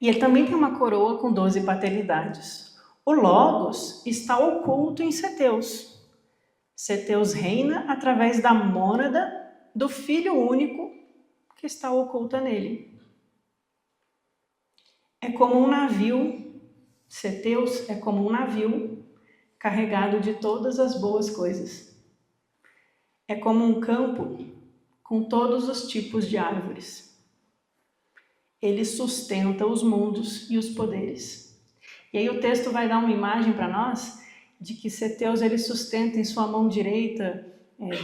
E ele também tem uma coroa com 12 paternidades. O Logos está oculto em Ceteus. Ceteus reina através da mônada do Filho único que está oculta nele. É como um navio, Ceteus é como um navio carregado de todas as boas coisas. É como um campo com todos os tipos de árvores. Ele sustenta os mundos e os poderes. E aí o texto vai dar uma imagem para nós de que Ceteus ele sustenta em sua mão direita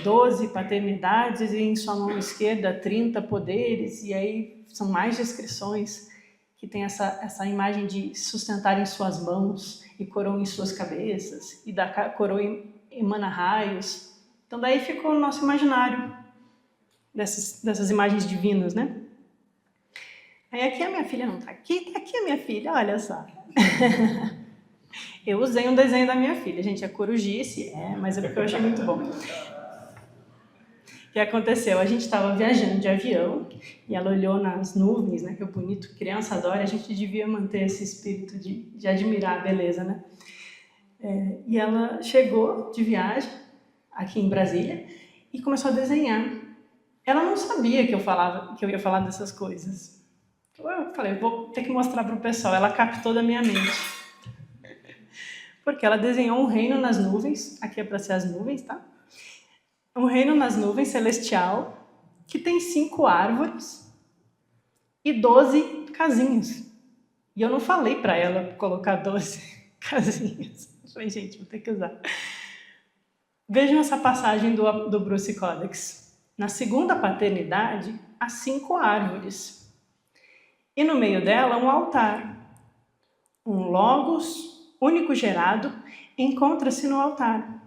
12 paternidades e em sua mão esquerda 30 poderes, e aí são mais descrições que tem essa imagem de sustentar em suas mãos e coroa em suas cabeças, e da coroa emana raios. Então daí ficou o nosso imaginário dessas imagens divinas, né? Aí aqui a minha filha não está aqui, tá aqui a minha filha, olha só. Eu usei um desenho da minha filha, gente, é corujice, mas é porque eu achei muito bom. O que aconteceu? A gente estava viajando de avião e ela olhou nas nuvens, né? Que bonito, criança adora, a gente devia manter esse espírito de admirar a beleza, né? E ela chegou de viagem aqui em Brasília e começou a desenhar. Ela não sabia que eu ia falar dessas coisas. Eu falei, vou ter que mostrar para o pessoal. Ela captou da minha mente. Porque ela desenhou um reino nas nuvens, aqui é para ser as nuvens, tá? Um reino nas nuvens celestial, que tem 5 árvores e 12 casinhas. E eu não falei para ela colocar 12 casinhas. Eu falei, gente, vou ter que usar. Vejam essa passagem do Bruce Codex. Na segunda paternidade, há 5 árvores. E no meio dela, um altar. Um Logos, único gerado, encontra-se no altar,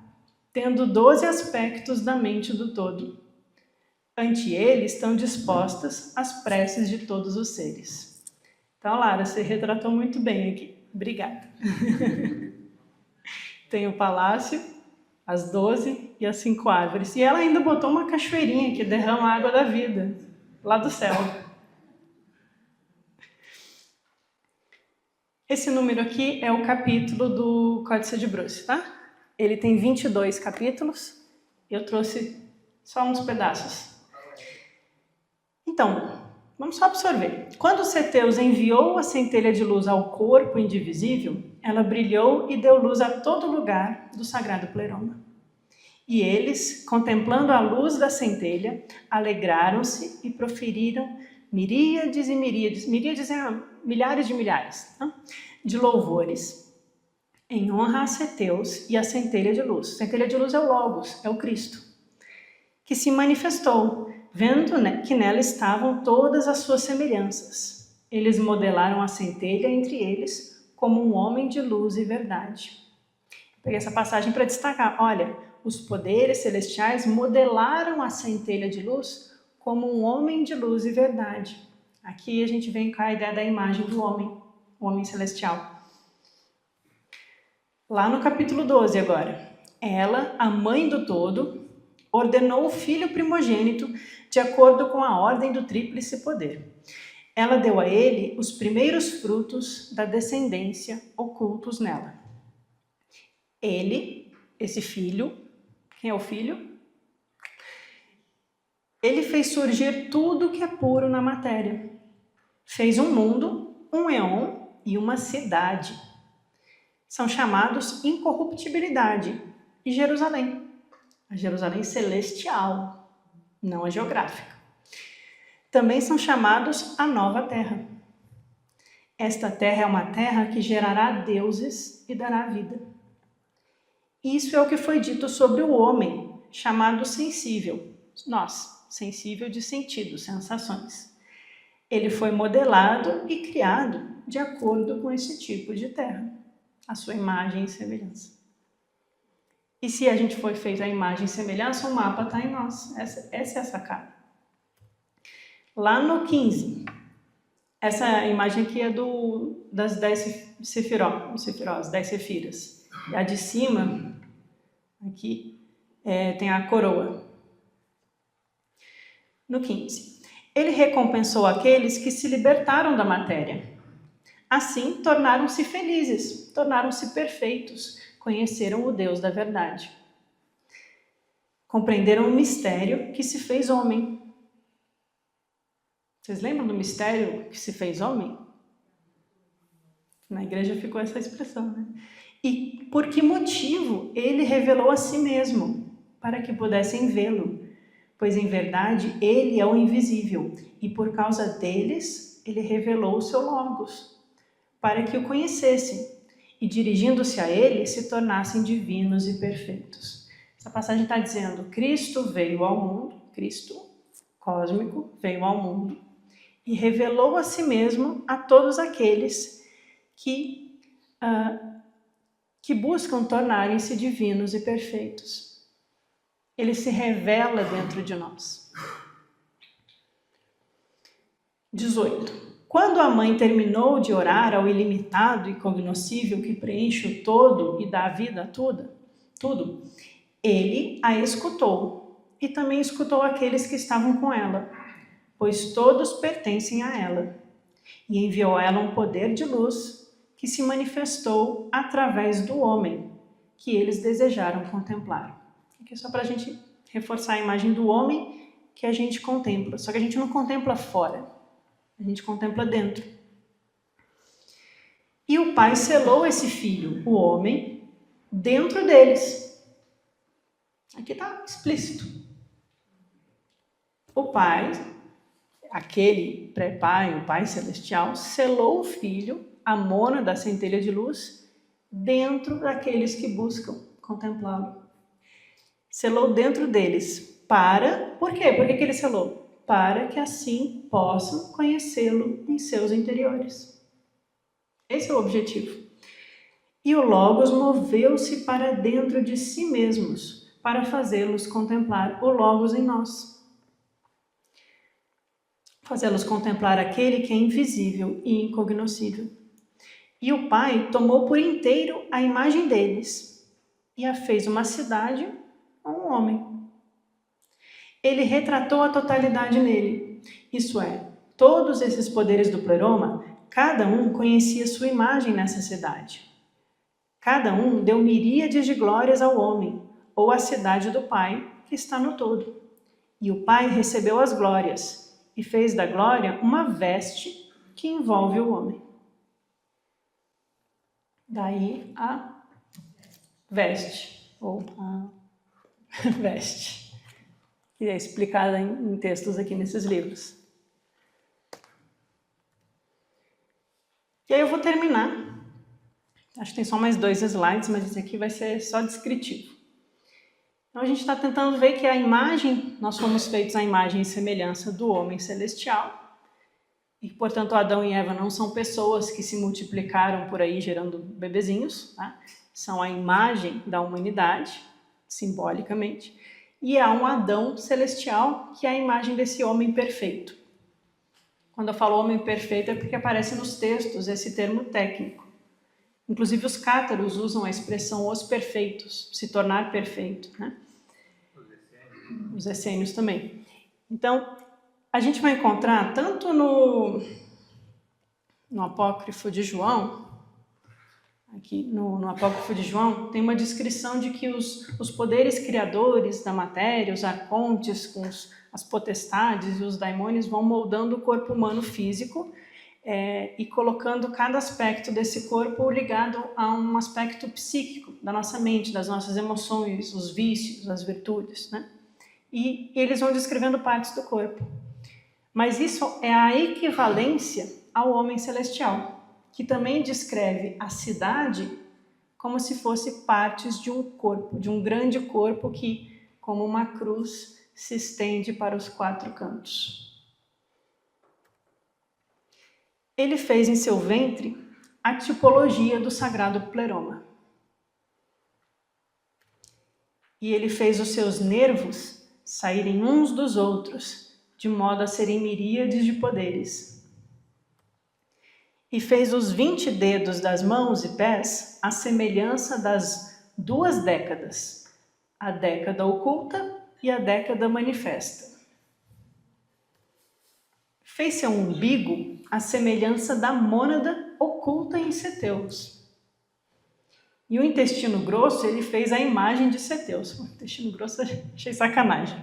tendo 12 aspectos da mente do todo. Ante ele estão dispostas as preces de todos os seres. Então, Lara, você retratou muito bem aqui. Obrigada. Tem o palácio, as 12 e as 5 árvores. E ela ainda botou uma cachoeirinha que derrama a água da vida, lá do céu. Esse número aqui é o capítulo do Códice de Bruce, tá? Ele tem 22 capítulos, eu trouxe só uns pedaços. Então, vamos só absorver. Quando Ceteus enviou a centelha de luz ao corpo indivisível, ela brilhou e deu luz a todo lugar do sagrado pleroma. E eles, contemplando a luz da centelha, alegraram-se e proferiram miríades e miríades, miríades é milhares de milhares, tá? De louvores, em honra a Ceteus e a centelha de luz. Centelha de luz é o Logos, é o Cristo, que se manifestou, vendo que nela estavam todas as suas semelhanças. Eles modelaram a centelha entre eles como um homem de luz e verdade. Peguei essa passagem para destacar. Olha, os poderes celestiais modelaram a centelha de luz como um homem de luz e verdade. Aqui a gente vem com a ideia da imagem do homem, o homem celestial. Lá no capítulo 12 agora. Ela, a mãe do todo, ordenou o filho primogênito de acordo com a ordem do tríplice poder. Ela deu a ele os primeiros frutos da descendência ocultos nela. Ele, esse filho, quem é o filho? Ele fez surgir tudo que é puro na matéria. Fez um mundo, um éon e uma cidade. São chamados incorruptibilidade e Jerusalém. A Jerusalém celestial, não a geográfica. Também são chamados a nova terra. Esta terra é uma terra que gerará deuses e dará vida. Isso é o que foi dito sobre o homem, chamado sensível. Nós, sensível de sentidos, sensações. Ele foi modelado e criado de acordo com esse tipo de terra, a sua imagem e semelhança. E se a gente foi feito a imagem e semelhança, o mapa está em nós. Essa é a sacada. Lá no 15, essa imagem aqui é das 10 sefirós, 10 sefiras. E a de cima, aqui, tem a coroa. No 15. Ele recompensou aqueles que se libertaram da matéria. Assim, tornaram-se felizes, tornaram-se perfeitos, conheceram o Deus da verdade. Compreenderam o mistério que se fez homem. Vocês lembram do mistério que se fez homem? Na igreja ficou essa expressão, né? E por que motivo ele revelou a si mesmo? Para que pudessem vê-lo. Pois, em verdade, ele é o invisível, e por causa deles, ele revelou o seu Logos, para que o conhecessem, e dirigindo-se a ele, se tornassem divinos e perfeitos. Essa passagem está dizendo, Cristo veio ao mundo, Cristo cósmico veio ao mundo, e revelou a si mesmo a todos aqueles que buscam tornarem-se divinos e perfeitos. Ele se revela dentro de nós. 18. Quando a mãe terminou de orar ao ilimitado e cognoscível que preenche o todo e dá vida a tudo, ele a escutou e também escutou aqueles que estavam com ela, pois todos pertencem a ela, e enviou a ela um poder de luz que se manifestou através do homem que eles desejaram contemplar. Aqui é só para a gente reforçar a imagem do homem que a gente contempla. Só que a gente não contempla fora, a gente contempla dentro. E o Pai selou esse filho, o homem, dentro deles. Aqui está explícito. O Pai, aquele pré-Pai, o Pai Celestial, selou o Filho, a mona da centelha de luz, dentro daqueles que buscam contemplá-lo. Selou dentro deles por quê? Por que ele selou? Para que assim possam conhecê-lo em seus interiores. Esse é o objetivo. E o Logos moveu-se para dentro de si mesmos, para fazê-los contemplar o Logos em nós. Fazê-los contemplar aquele que é invisível e incognoscível. E o Pai tomou por inteiro a imagem deles e a fez uma cidade ou um homem. Ele retratou a totalidade nele, isso é, todos esses poderes do pleroma, cada um conhecia sua imagem nessa cidade. Cada um deu miríades de glórias ao homem, ou à cidade do Pai, que está no todo. E o Pai recebeu as glórias, e fez da glória uma veste que envolve o homem. Daí a veste, ou a veste, que é explicada em textos aqui nesses livros. E aí eu vou terminar. Acho que tem só mais 2 slides, mas esse aqui vai ser só descritivo. Então a gente está tentando ver que a imagem, nós fomos feitos à imagem e semelhança do homem celestial, e portanto Adão e Eva não são pessoas que se multiplicaram por aí gerando bebezinhos, tá? São a imagem da humanidade, simbolicamente, e há um Adão celestial que é a imagem desse homem perfeito. Quando eu falo homem perfeito é porque aparece nos textos esse termo técnico. Inclusive os cátaros usam a expressão os perfeitos, se tornar perfeito, né? Os essênios também. Então, a gente vai encontrar tanto no Apócrifo de João, aqui no Apócrifo de João, tem uma descrição de que os poderes criadores da matéria, os arcontes com as potestades e os daimônios vão moldando o corpo humano físico e colocando cada aspecto desse corpo ligado a um aspecto psíquico da nossa mente, das nossas emoções, os vícios, as virtudes, né? E eles vão descrevendo partes do corpo. Mas isso é a equivalência ao homem celestial, que também descreve a cidade como se fosse partes de um corpo, de um grande corpo que, como uma cruz, se estende para os 4 cantos. Ele fez em seu ventre a tipologia do sagrado pleroma. E ele fez os seus nervos saírem uns dos outros, de modo a serem miríades de poderes. E fez os 20 dedos das mãos e pés à semelhança das 2 décadas, a década oculta e a década manifesta. Fez seu umbigo à semelhança da mônada oculta em Ceteus. E o intestino grosso, ele fez a imagem de Ceteus. O intestino grosso, achei sacanagem.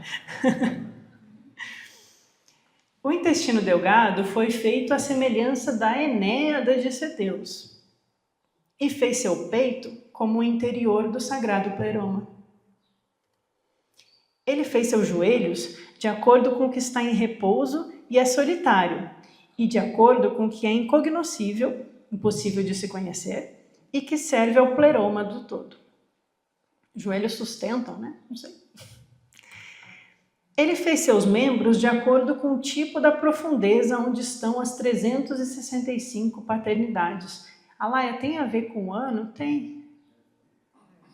O intestino delgado foi feito à semelhança da Enéada de Ceteus. E fez seu peito como o interior do sagrado pleroma. Ele fez seus joelhos de acordo com o que está em repouso e é solitário, e de acordo com o que é incognoscível, impossível de se conhecer, e que serve ao pleroma do todo. Joelhos sustentam, né? Não sei. Ele fez seus membros de acordo com o tipo da profundeza onde estão as 365 paternidades. A Laia tem a ver com o ano? Tem.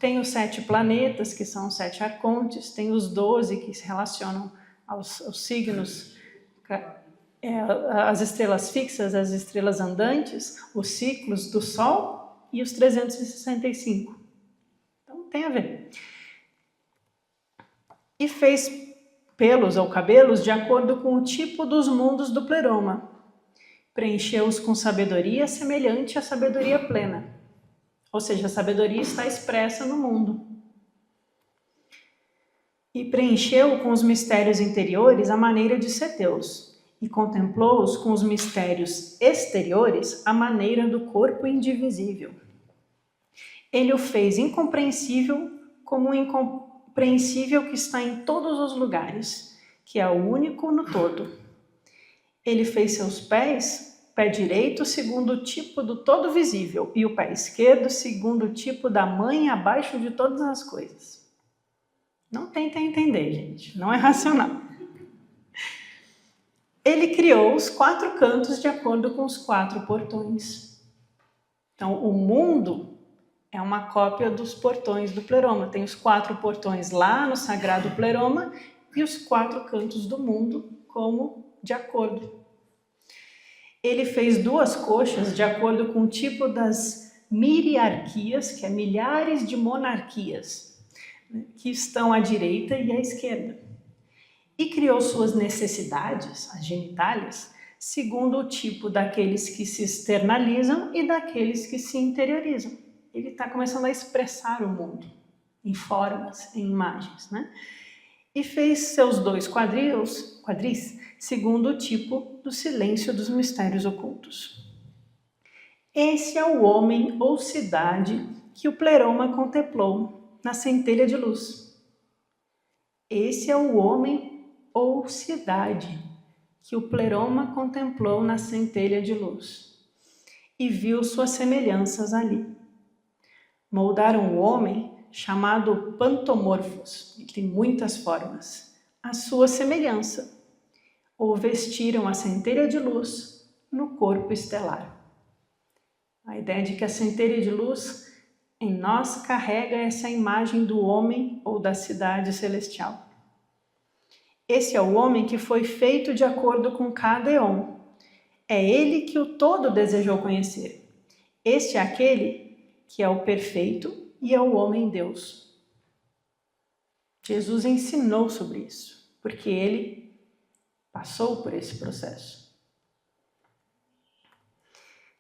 Tem os 7 planetas, que são os 7 arcontes, tem os 12 que se relacionam aos signos, as estrelas fixas, as estrelas andantes, os ciclos do Sol e os 365. Então tem a ver. E fez pelos ou cabelos de acordo com o tipo dos mundos do pleroma. Preencheu-os com sabedoria semelhante à sabedoria plena. Ou seja, a sabedoria está expressa no mundo. E preencheu com os mistérios interiores à maneira de Ceteus, e contemplou-os com os mistérios exteriores à maneira do corpo indivisível. Ele o fez incompreensível como o incompreensível que está em todos os lugares, que é o único no todo. Ele fez seus pés, pé direito segundo o tipo do todo visível, e o pé esquerdo segundo o tipo da mãe abaixo de todas as coisas. Não tentem entender, gente, não é racional. Ele criou os 4 cantos de acordo com os 4 portões. Então, o mundo é uma cópia dos portões do pleroma. Tem os 4 portões lá no sagrado pleroma e os 4 cantos do mundo como de acordo. Ele fez 2 coxas de acordo com o tipo das miriarquias, que é milhares de monarquias, que estão à direita e à esquerda. E criou suas necessidades, as genitálias, segundo o tipo daqueles que se externalizam e daqueles que se interiorizam. Ele está começando a expressar o mundo em formas, em imagens, né? E fez seus 2 quadris segundo o tipo do silêncio dos mistérios ocultos. Esse é o homem ou cidade que o pleroma contemplou na centelha de luz. Esse é o homem ou cidade que o pleroma contemplou na centelha de luz e viu suas semelhanças ali. Moldaram o homem, chamado pantomorfos, ele tem muitas formas, à sua semelhança, ou vestiram a centelha de luz no corpo estelar. A ideia de que a centelha de luz em nós carrega essa imagem do homem ou da cidade celestial. Esse é o homem que foi feito de acordo com cada eon. É ele que o todo desejou conhecer. Este é aquele que é o perfeito e é o homem-deus. Jesus ensinou sobre isso, porque ele passou por esse processo.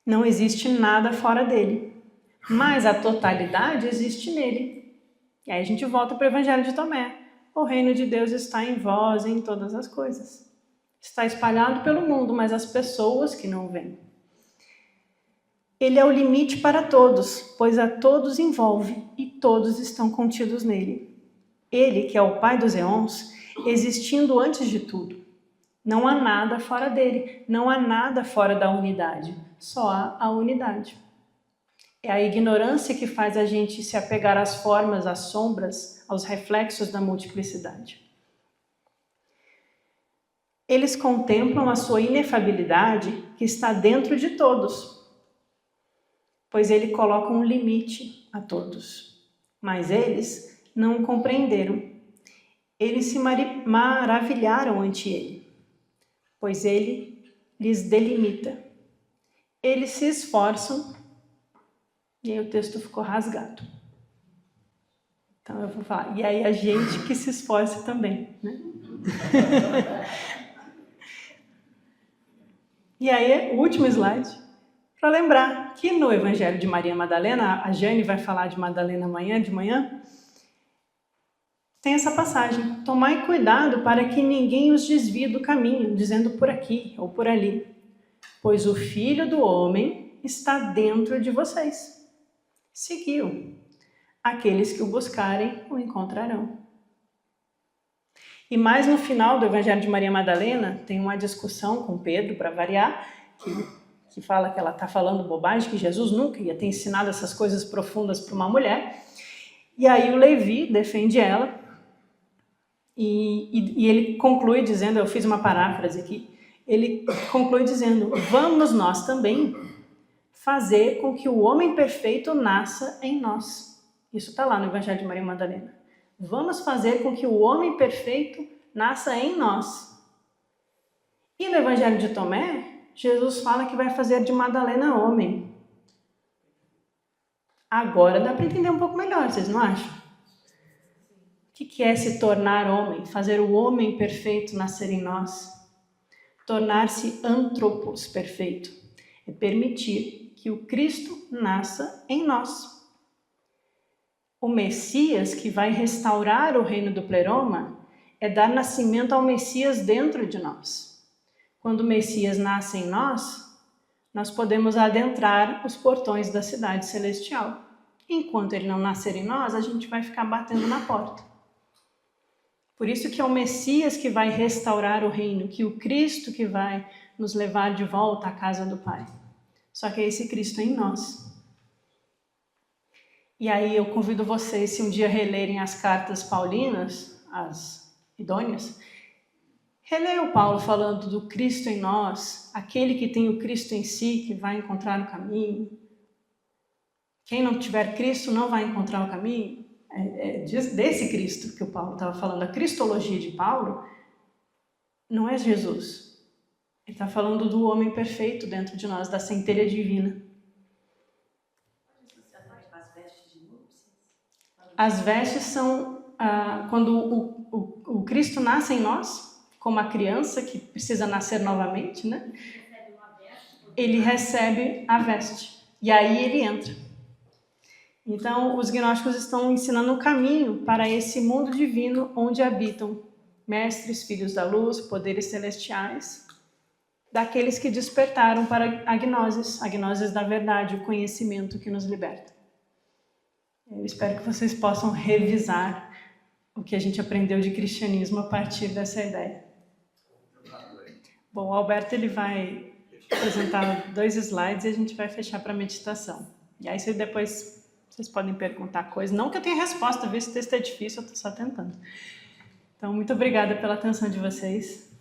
Não existe nada fora dele, mas a totalidade existe nele. E aí a gente volta para o Evangelho de Tomé. O reino de Deus está em vós e em todas as coisas. Está espalhado pelo mundo, mas as pessoas que não veem. Ele é o limite para todos, pois a todos envolve e todos estão contidos nele. Ele, que é o Pai dos eons, existindo antes de tudo. Não há nada fora dele, não há nada fora da unidade, só há a unidade. É a ignorância que faz a gente se apegar às formas, às sombras, aos reflexos da multiplicidade. Eles contemplam a sua inefabilidade que está dentro de todos, pois ele coloca um limite a todos. Mas eles não o compreenderam. Eles se maravilharam ante ele, pois ele lhes delimita. Eles se esforçam, e aí o texto ficou rasgado. Então eu vou falar, e aí a gente que se esforce também, né? E aí, o último slide, para lembrar que no Evangelho de Maria Madalena, a Jane vai falar de Madalena amanhã de manhã, tem essa passagem: tomai cuidado para que ninguém os desvie do caminho, dizendo por aqui ou por ali, pois o Filho do Homem está dentro de vocês. Seguiu. Aqueles que o buscarem o encontrarão. E mais no final do Evangelho de Maria Madalena, tem uma discussão com Pedro, para variar, que fala que ela está falando bobagem, que Jesus nunca ia ter ensinado essas coisas profundas para uma mulher. E aí o Levi defende ela, e ele conclui dizendo, eu fiz uma paráfrase aqui, ele conclui dizendo, vamos nós também fazer com que o homem perfeito nasça em nós. Isso está lá no Evangelho de Maria Madalena. Vamos fazer com que o homem perfeito nasça em nós. E no Evangelho de Tomé, Jesus fala que vai fazer de Madalena homem. Agora dá para entender um pouco melhor, vocês não acham? O que é se tornar homem? Fazer o homem perfeito nascer em nós. Tornar-se antropos perfeito. É permitir que o Cristo nasça em nós. O Messias que vai restaurar o reino do pleroma é dar nascimento ao Messias dentro de nós. Quando o Messias nasce em nós, nós podemos adentrar os portões da cidade celestial. Enquanto ele não nascer em nós, a gente vai ficar batendo na porta. Por isso que é o Messias que vai restaurar o reino, que o Cristo que vai nos levar de volta à casa do Pai. Só que é esse Cristo em nós. E aí eu convido vocês, se um dia relerem as cartas paulinas, as idôneas, releiam Paulo falando do Cristo em nós, aquele que tem o Cristo em si, que vai encontrar o caminho. Quem não tiver Cristo não vai encontrar o caminho. Desse Cristo que o Paulo estava falando. A cristologia de Paulo não é Jesus. Ele está falando do homem perfeito dentro de nós, da centelha divina. As vestes são quando o Cristo nasce em nós, como a criança que precisa nascer novamente, né? Ele recebe a veste e aí ele entra. Então, os gnósticos estão ensinando o caminho para esse mundo divino onde habitam mestres, filhos da luz, poderes celestiais, daqueles que despertaram para a gnoses da verdade, o conhecimento que nos liberta. Eu espero que vocês possam revisar o que a gente aprendeu de cristianismo a partir dessa ideia. Bom, o Alberto ele vai apresentar 2 slides e a gente vai fechar para a meditação. E aí depois vocês podem perguntar coisas. Não que eu tenha resposta, ver se esse texto é difícil, eu estou só tentando. Então, muito obrigada pela atenção de vocês.